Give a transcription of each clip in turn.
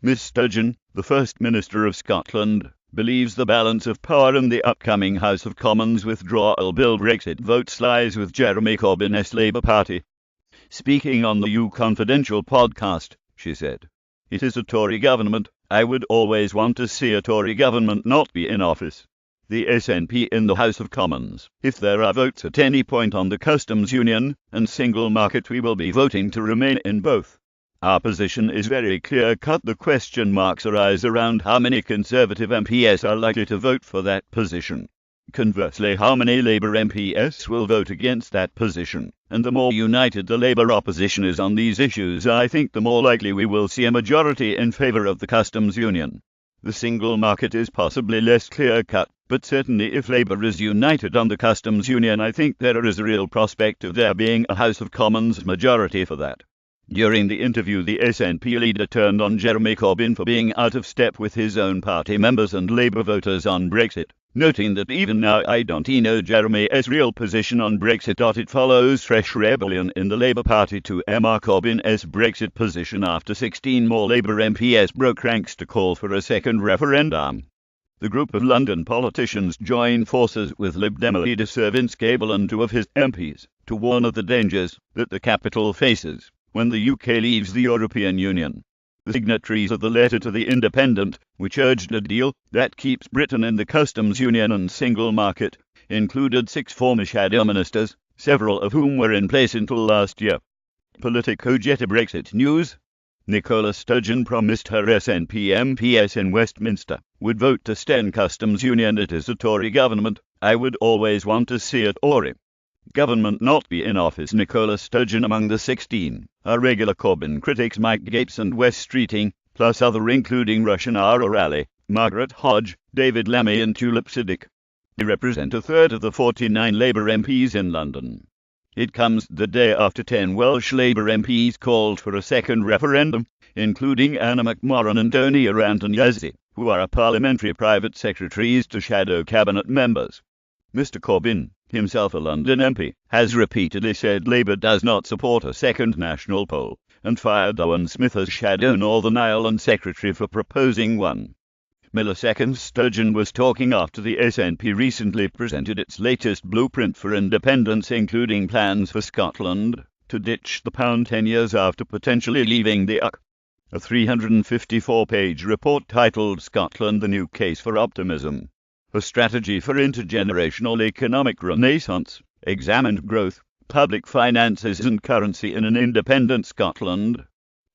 Miss Sturgeon, the First Minister of Scotland, believes the balance of power in the upcoming House of Commons withdrawal bill Brexit votes lies with Jeremy Corbyn's Labour Party. Speaking on the U Confidential podcast, she said, "It is a Tory government. I would always want to see a Tory government not be in office. The SNP in the House of Commons. If there are votes at any point on the customs union and single market, we will be voting to remain in both. Our position is very clear-cut. The question marks arise around how many Conservative MPs are likely to vote for that position. Conversely, how many Labour MPs will vote against that position? And the more united the Labour opposition is on these issues, I think the more likely we will see a majority in favour of the customs union. The single market is possibly less clear-cut, but certainly if Labour is united on the customs union, I think there is a real prospect of there being a House of Commons majority for that." During the interview, the SNP leader turned on Jeremy Corbyn for being out of step with his own party members and Labour voters on Brexit, noting that even now I don't know Jeremy's real position on Brexit. It follows fresh rebellion in the Labour Party to Mark Corbyn's Brexit position after 16 more Labour MPs broke ranks to call for a second referendum. The group of London politicians joined forces with Lib Dem leader Sir Vince Cable and 2 of his MPs to warn of the dangers that the capital faces when the UK leaves the European Union. The signatories of the letter to the Independent, which urged a deal that keeps Britain in the customs union and single market, included 6 former shadow ministers, several of whom were in place until last year. Politico Jetta Brexit News. Nicola Sturgeon promised her SNP MPs in Westminster would vote to stem customs union. "It is a Tory government. I would always want to see a Tory government not be in office." Nicola Sturgeon among the 16 are regular Corbyn critics Mike Gates and Wes Streeting, plus other including Russian O'Reilly, Margaret Hodge, David Lammy and Tulip Siddiq. They represent a third of the 49 Labour MPs in London. It comes the day after 10 Welsh Labour MPs called for a second referendum, including Anna McMorran and Tony Yazzie, who are parliamentary private secretaries to shadow cabinet members. Mr Corbyn, himself a London MP, has repeatedly said Labour does not support a second national poll, and fired Owen Smith as shadow Northern Ireland secretary for proposing one. Milliseconds. Sturgeon was talking after the SNP recently presented its latest blueprint for independence, including plans for Scotland to ditch the pound 10 years after potentially leaving the UK. A 354-page report titled "Scotland: The New Case for Optimism. A Strategy for Intergenerational Economic Renaissance" examined growth, public finances and currency in an independent Scotland.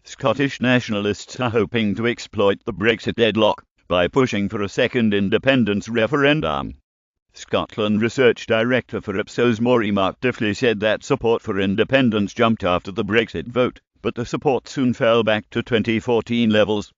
Scottish nationalists are hoping to exploit the Brexit deadlock by pushing for a second independence referendum. Scotland Research Director for Ipsos Maury Mark Diffley said that support for independence jumped after the Brexit vote, but the support soon fell back to 2014 levels,